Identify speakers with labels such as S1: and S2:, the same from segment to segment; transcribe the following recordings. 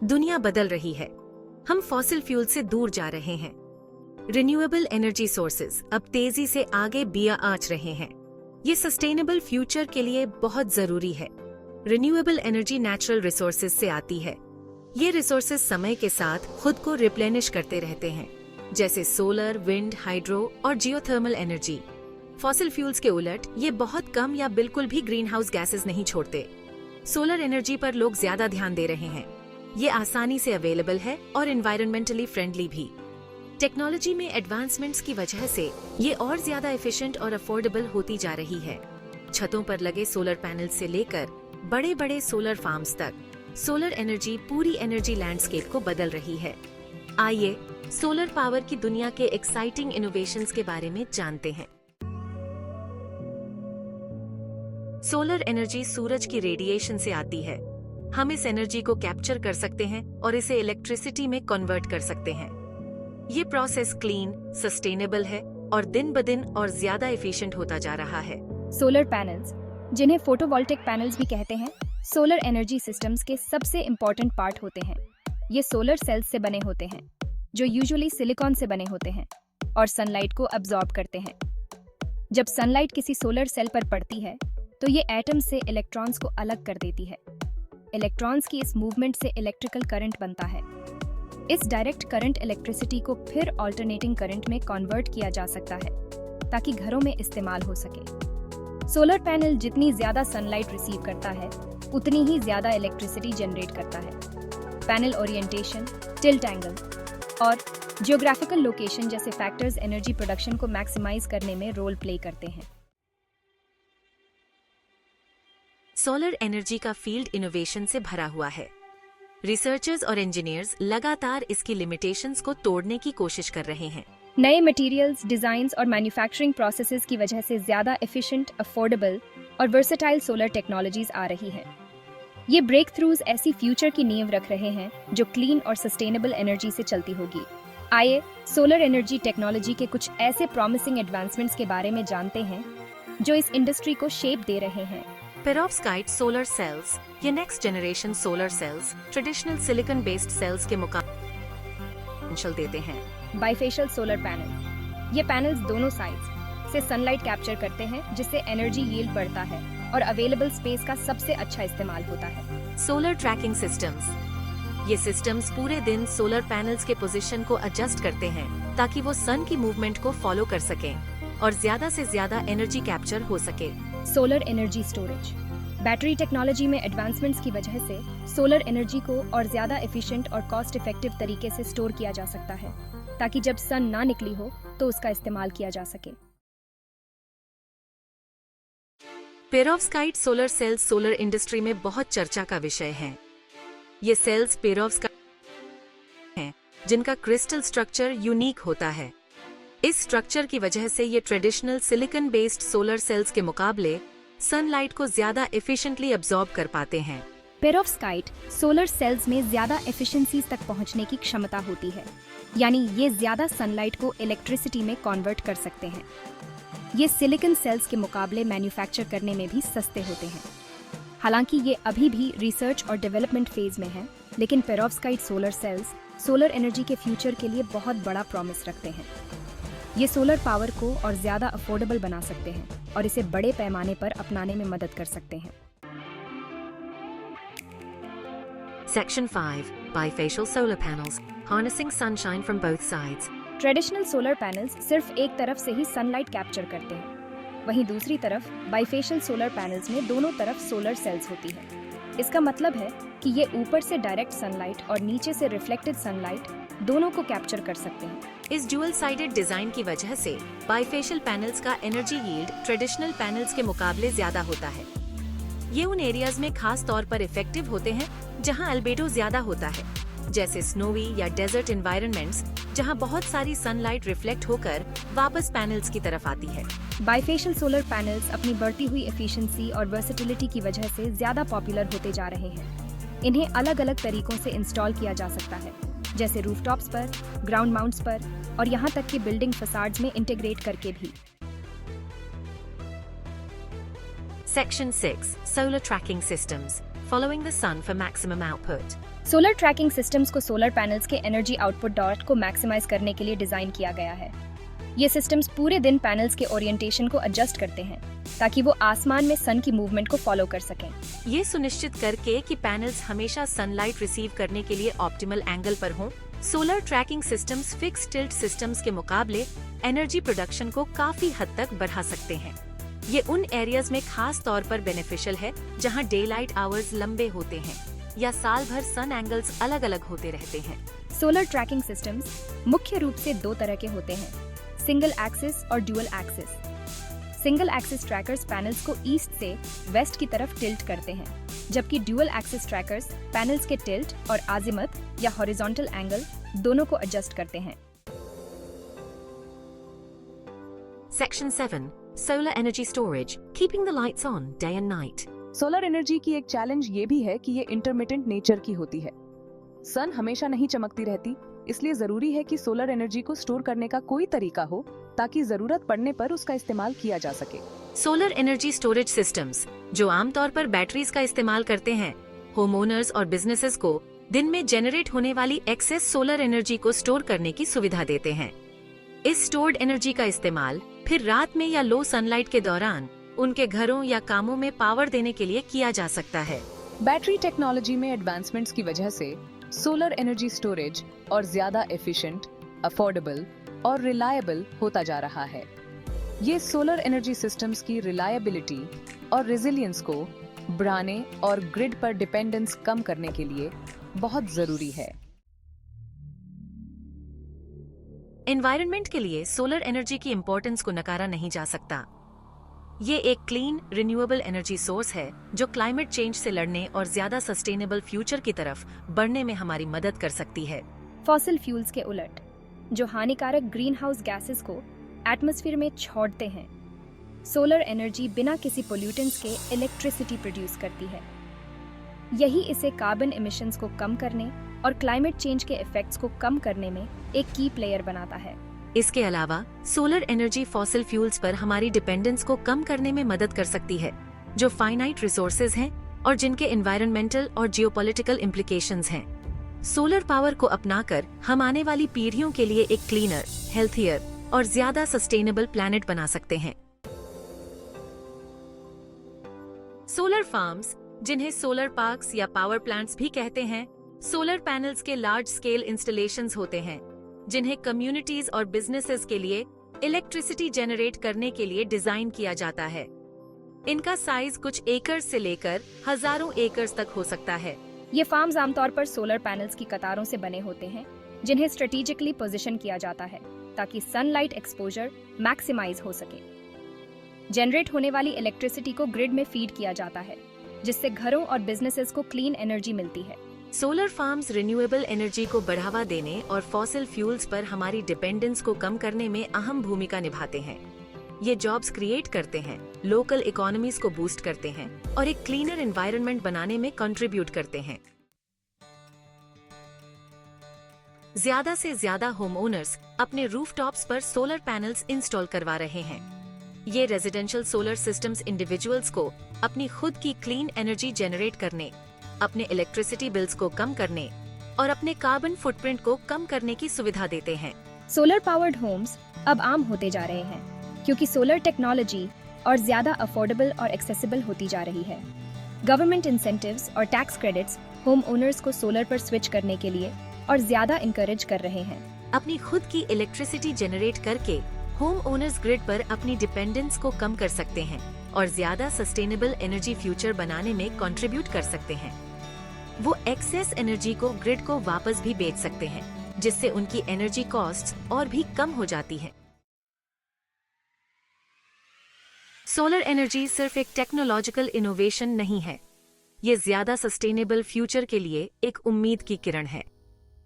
S1: दुनिया बदल रही है। हम फॉसिल फ्यूल से दूर जा रहे हैं। रिन्यूएबल एनर्जी सोर्सेज अब तेजी से आगे बिया आंच रहे हैं। ये सस्टेनेबल फ्यूचर के लिए बहुत जरूरी है। रिन्यूएबल एनर्जी नेचुरल रिसोर्सेज से आती है। ये रिसोर्सेज समय के साथ खुद को रिप्लेनिश करते रहते हैं, जैसे सोलर, विंड, हाइड्रो और जियोथर्मल एनर्जी। फॉसिल फ्यूल्स के उलट ये बहुत कम या बिल्कुल भी ग्रीन हाउस गैसेज नहीं छोड़ते। सोलर एनर्जी पर लोग ज्यादा ध्यान दे रहे हैं। ये आसानी से अवेलेबल है और एनवायरमेंटली फ्रेंडली भी। टेक्नोलॉजी में एडवांसमेंट्स की वजह से ये और ज्यादा एफिशिएंट और अफोर्डेबल होती जा रही है। छतों पर लगे सोलर पैनल से लेकर बड़े बड़े सोलर फार्म्स तक, सोलर एनर्जी पूरी एनर्जी लैंडस्केप को बदल रही है। आइए सोलर पावर की दुनिया के एक्साइटिंग इनोवेशंस के बारे में जानते हैं। सोलर एनर्जी सूरज की रेडिएशन से आती है। हम इस एनर्जी को कैप्चर कर सकते हैं और इसे इलेक्ट्रिसिटी में कन्वर्ट कर सकते हैं। ये प्रोसेस क्लीन, सस्टेनेबल है और दिन ब दिन और ज्यादा एफिशिएंट होता जा रहा है।
S2: सोलर पैनल्स, जिन्हें फोटोवोल्टिक पैनल्स भी कहते हैं, सोलर एनर्जी सिस्टम्स के सबसे इम्पोर्टेंट पार्ट होते हैं। ये सोलर सेल्स से बने होते हैं, जो यूजुअली सिलिकॉन से बने होते हैं और सनलाइट को अब्सॉर्ब करते हैं। जब सनलाइट किसी सोलर सेल पर पड़ती है तो ये एटम से इलेक्ट्रॉन्स को अलग कर देती है। इलेक्ट्रॉन्स की इस मूवमेंट से इलेक्ट्रिकल करंट बनता है। इस डायरेक्ट करंट इलेक्ट्रिसिटी को फिर ऑल्टरनेटिंग करंट में कन्वर्ट किया जा सकता है ताकि घरों में इस्तेमाल हो सके। सोलर पैनल जितनी ज्यादा सनलाइट रिसीव करता है उतनी ही ज्यादा इलेक्ट्रिसिटी जनरेट करता है। पैनल ओरिएंटेशन, टिल्ट एंगल और जियोग्राफिकल लोकेशन जैसे फैक्टर्स एनर्जी प्रोडक्शन को मैक्सिमाइज करने में रोल प्ले करते हैं।
S1: सोलर एनर्जी का फील्ड इनोवेशन से भरा हुआ है। रिसर्चर्स और इंजीनियर्स लगातार इसकी लिमिटेशंस को तोड़ने की कोशिश कर रहे हैं।
S2: नए मटेरियल्स, डिजाइन्स और मैन्युफैक्चरिंग प्रोसेसेस की वजह से ज्यादा एफिशिएंट, अफोर्डेबल और वर्सेटाइल सोलर टेक्नोलॉजीज आ रही हैं। ये ब्रेक थ्रूज ऐसी फ्यूचर की नींव रख रहे हैं जो क्लीन और सस्टेनेबल एनर्जी से चलती होगी। आइए सोलर एनर्जी टेक्नोलॉजी के कुछ ऐसे प्रॉमिसिंग एडवांसमेंट्स के बारे में जानते हैं जो इस इंडस्ट्री को शेप दे रहे हैं।
S1: पेरोव्स्काइट सोलर सेल्स, ये next generation solar cells traditional silicon based cells के मुकाबले देते हैं।
S2: बाइफेशियल सोलर पैनल, ये पैनल्स दोनों साइड्स से सनलाइट कैप्चर करते हैं जिससे एनर्जी यील्ड बढ़ता है और अवेलेबल स्पेस का सबसे अच्छा इस्तेमाल होता है।
S1: सोलर ट्रैकिंग सिस्टम्स, ये सिस्टम्स पूरे दिन सोलर पैनल्स के पोजीशन को एडजस्ट करते हैं ताकि वो सन की मूवमेंट को फॉलो कर सकें और ज्यादा से ज्यादा एनर्जी कैप्चर हो सके।
S2: Solar energy storage, battery technology में एडवांसमेंट्स की वजह से सोलर एनर्जी को और ज्यादा एफिशिएंट और कॉस्ट इफेक्टिव तरीके से स्टोर किया जा सकता है ताकि जब सन ना निकली हो तो उसका इस्तेमाल किया जा सके।
S1: Perovskite solar sales solar industry में बहुत चर्चा का विषय हैं। ये सेल्स पेरोव्स्काइट हैं जिनका क्रिस्टल स्ट्रक्चर यूनिक होता है। इस स्ट्रक्चर की वजह से ये traditional silicon based solar cells के मुकाबले सनलाइट को ज्यादा एफिशिएंटली अब्सॉर्ब कर पाते हैं।
S2: पेरोव्स्काइट सोलर सेल्स में ज्यादा एफिशिएंसीज तक पहुंचने की क्षमता होती है, यानी ये ज्यादा सनलाइट को इलेक्ट्रिसिटी में कन्वर्ट कर सकते हैं। ये सिलिकॉन सेल्स के मुकाबले मैन्युफैक्चर करने में भी सस्ते होते हैं। हालांकि ये अभी भी रिसर्च और डेवलपमेंट फेज में हैं, लेकिन perovskite solar sales solar energy के फ्यूचर के लिए बहुत बड़ा प्रॉमिस रखते हैं। ये सोलर पावर को और ज्यादा अफोर्डेबल बना सकते हैं और इसे बड़े पैमाने पर अपनाने में मदद कर सकते हैं।
S1: Section 5. Bifacial solar panels, harnessing sunshine from both sides.
S2: Traditional solar panels सिर्फ एक तरफ से ही सनलाइट कैप्चर करते हैं, वहीं दूसरी तरफ बाइफेशियल सोलर पैनल्स में दोनों तरफ सोलर सेल्स होती है। इसका मतलब है कि ये ऊपर से डायरेक्ट सनलाइट और नीचे से रिफ्लेक्टेड सनलाइट दोनों को कैप्चर कर सकते हैं।
S1: इस ड्यूअल साइडेड डिजाइन की वजह से बाइफेशियल पैनल्स का एनर्जी यील्ड ट्रेडिशनल पैनल्स के मुकाबले ज्यादा होता है। ये उन एरियाज में खास तौर पर इफेक्टिव होते हैं जहां अल्बेडो ज्यादा होता है, जैसे स्नोवी या डेजर्ट एनवायरनमेंट्स जहां बहुत सारी सनलाइट रिफ्लेक्ट होकर वापस पैनल्स की तरफ आती है।
S2: बाइफेशियल सोलर पैनल्स अपनी बढ़ती हुई एफिशिएंसी और वर्सेटिलिटी की वजह से ज्यादा पॉपुलर होते जा रहे हैं। इन्हें अलग अलग तरीकों से इंस्टॉल किया जा सकता है, जैसे रूफटॉप्स पर, ग्राउंड माउंट्स पर और यहाँ तक कि बिल्डिंग फसाड्स में इंटीग्रेट करके भी।
S1: Section 6. Solar tracking systems, following the sun for maximum output.
S2: Solar tracking systems को सोलर पैनल्स के एनर्जी आउटपुट डॉट को मैक्सिमाइज करने के लिए डिजाइन किया गया है। ये सिस्टम्स पूरे दिन पैनल्स के ओरिएंटेशन को एडजस्ट करते हैं ताकि वो आसमान में सन की मूवमेंट को फॉलो कर सकें।
S1: ये सुनिश्चित करके कि पैनल्स हमेशा सनलाइट रिसीव करने के लिए ऑप्टिमल एंगल पर हों, solar tracking systems fix tilt systems के मुकाबले एनर्जी प्रोडक्शन को काफी हद तक बढ़ा सकते हैं। ये उन एरियाज में खास तौर पर बेनिफिशियल है जहां डे लाइट आवर्स लंबे होते हैं या साल भर सन एंगल्स अलग अलग होते रहते हैं।
S2: सोलर ट्रैकिंग सिस्टम्स मुख्य रूप से दो तरह के होते हैं, सिंगल एक्सिस और dual axis. Single axis trackers panels को ईस्ट से वेस्ट की तरफ टिल्ट करते हैं, जबकि ड्यूअल एक्सिस ट्रैकर्स पैनल्स के टिल्ट और आजिमत या हॉरिजॉन्टल एंगल दोनों को एडजस्ट करते हैं।
S1: Section 7. Solar energy storage, keeping the lights on day and night.
S3: Solar energy की एक चैलेंज ये भी है कि ये इंटरमिटेंट नेचर की होती है। सन हमेशा नहीं चमकती रहती, इसलिए जरूरी है कि सोलर एनर्जी को स्टोर करने का कोई तरीका हो ताकि जरूरत पड़ने पर उसका इस्तेमाल किया जा सके।
S1: सोलर एनर्जी स्टोरेज सिस्टम्स, जो आमतौर पर बैटरीज का इस्तेमाल करते हैं, होम ओनर्स और बिजनेसेस को दिन में जनरेट होने वाली एक्सेस सोलर एनर्जी को स्टोर करने की सुविधा देते हैं। इस स्टोर्ड एनर्जी का इस्तेमाल फिर रात में या लो सनलाइट के दौरान उनके घरों या कामों में पावर देने के लिए किया जा सकता है।
S3: बैटरी टेक्नोलॉजी में एडवांसमेंट्स की वजह से सोलर एनर्जी स्टोरेज और ज्यादा एफिशिएंट, अफोर्डेबल और रिलायबल होता जा रहा है। ये सोलर एनर्जी सिस्टम्स की रिलायबिलिटी और रेजिलियंस को बढ़ाने और ग्रिड पर डिपेंडेंस कम करने के लिए बहुत जरूरी है।
S1: एनवायरनमेंट के लिए सोलर एनर्जी की इम्पोर्टेंस को नकारा नहीं जा सकता। ये एक क्लीन, रिन्यूएबल एनर्जी सोर्स है जो क्लाइमेट चेंज से लड़ने और ज्यादा सस्टेनेबल फ्यूचर की तरफ बढ़ने में हमारी मदद कर सकती है।
S2: फॉसिल फ्यूल्स के उलट, जो हानिकारक ग्रीन हाउस गैसेस को एटमॉस्फेयर में छोड़ते हैं, सोलर एनर्जी बिना किसी पोल्यूटेंट्स के इलेक्ट्रिसिटी प्रोड्यूस करती है। यही इसे कार्बन एमिशंस को कम करने और क्लाइमेट चेंज के इफेक्ट्स को कम करने में एक की प्लेयर बनाता है।
S1: इसके अलावा सोलर एनर्जी फॉसिल फ्यूल्स पर हमारी डिपेंडेंस को कम करने में मदद कर सकती है, जो फाइनाइट रिसोर्सेज हैं और जिनके एनवायरमेंटल और जियोपॉलिटिकल इम्प्लीकेशंस हैं। सोलर पावर को अपनाकर हम आने वाली पीढ़ियों के लिए एक क्लीनर, हेल्थियर और ज्यादा सस्टेनेबल प्लैनेट बना सकते हैं। सोलर फार्म्स, जिन्हें सोलर पार्क्स या पावर प्लांट्स भी कहते हैं, सोलर पैनल्स के लार्ज स्केल इंस्टॉलेशंस होते हैं जिन्हें कम्युनिटीज और बिजनेसेस के लिए इलेक्ट्रिसिटी जनरेट करने के लिए डिजाइन किया जाता है। इनका साइज कुछ एकड़ से लेकर हजारों एकड़ तक हो सकता है।
S2: ये फार्म्स आमतौर पर सोलर पैनल्स की कतारों से बने होते हैं जिन्हें स्ट्रेटेजिकली पोजीशन किया जाता है ताकि सनलाइट एक्सपोजर मैक्सिमाइज हो सके। जनरेट होने वाली इलेक्ट्रिसिटी को ग्रिड में फीड किया जाता है, जिससे घरों और बिजनेसेस को क्लीन एनर्जी मिलती है।
S1: सोलर फार्म्स रिन्यूएबल एनर्जी को बढ़ावा देने और फॉसिल फ्यूल्स पर हमारी डिपेंडेंस को कम करने में अहम भूमिका निभाते हैं। ये जॉब्स क्रिएट करते हैं, लोकल इकोनॉमीज को बूस्ट करते हैं और एक क्लीनर एनवायरनमेंट बनाने में कंट्रीब्यूट करते हैं। ज्यादा से ज्यादा होम ओनर्स अपने रूफटॉप्स पर सोलर पैनल्स इंस्टॉल करवा रहे हैं। ये रेजिडेंशियल सोलर सिस्टम्स इंडिविजुअल्स को अपनी खुद की क्लीन एनर्जी जनरेट करने, अपने इलेक्ट्रिसिटी बिल्स को कम करने और अपने कार्बन फुटप्रिंट को कम करने की सुविधा देते हैं।
S2: सोलर पावर्ड होम्स अब आम होते जा रहे हैं क्योंकि सोलर टेक्नोलॉजी और ज्यादा अफोर्डेबल और एक्सेसिबल होती जा रही है। गवर्नमेंट इंसेंटिव्स और टैक्स क्रेडिट्स होम ओनर्स को सोलर पर स्विच करने के लिए और ज्यादा इंकरेज कर रहे हैं।
S1: अपनी खुद की इलेक्ट्रिसिटी जनरेट करके होम ओनर्स ग्रिड पर अपनी डिपेंडेंस को कम कर सकते हैं और ज्यादा सस्टेनेबल एनर्जी फ्यूचर बनाने में कंट्रीब्यूट कर सकते हैं। वो एक्सेस एनर्जी को ग्रिड को वापस भी बेच सकते हैं, जिससे उनकी एनर्जी कॉस्ट्स और भी कम हो जाती हैं। सोलर एनर्जी सिर्फ एक टेक्नोलॉजिकल इनोवेशन नहीं है, ये ज्यादा सस्टेनेबल फ्यूचर के लिए एक उम्मीद की किरण है।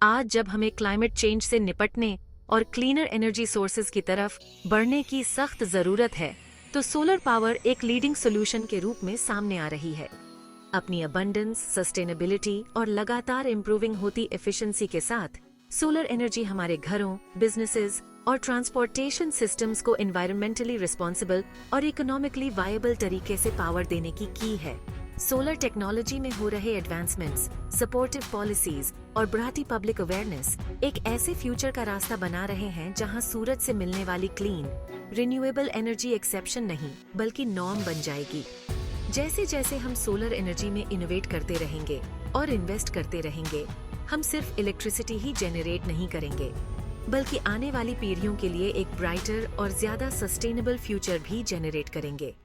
S1: आज जब हमें क्लाइमेट चेंज से निपटने और क्लीनर एनर्जी सोर्सेज की तरफ बढ़ने की सख्त जरूरत है, तो सोलर पावर एक लीडिंग सोल्यूशन के रूप में सामने आ रही है। अपनी अबंडेंस, सस्टेनेबिलिटी और लगातार इम्प्रूविंग होती एफिशिएंसी के साथ सोलर एनर्जी हमारे घरों, बिजनेसेस और ट्रांसपोर्टेशन सिस्टम्स को एनवायरमेंटली रिस्पॉन्सिबल और इकोनॉमिकली वायबल तरीके से पावर देने की है। सोलर टेक्नोलॉजी में हो रहे एडवांसमेंट्स, सपोर्टिव पॉलिसीज और बढ़ती पब्लिक अवेयरनेस एक ऐसे फ्यूचर का रास्ता बना रहे हैं जहां सूरज से मिलने वाली क्लीन, रिन्यूएबल एनर्जी एक्सेप्शन नहीं बल्कि नॉर्म बन जाएगी। जैसे जैसे हम सोलर एनर्जी में इनोवेट करते रहेंगे और इन्वेस्ट करते रहेंगे, हम सिर्फ इलेक्ट्रिसिटी ही जेनरेट नहीं करेंगे, बल्कि आने वाली पीढ़ियों के लिए एक ब्राइटर और ज्यादा सस्टेनेबल फ्यूचर भी जेनरेट करेंगे।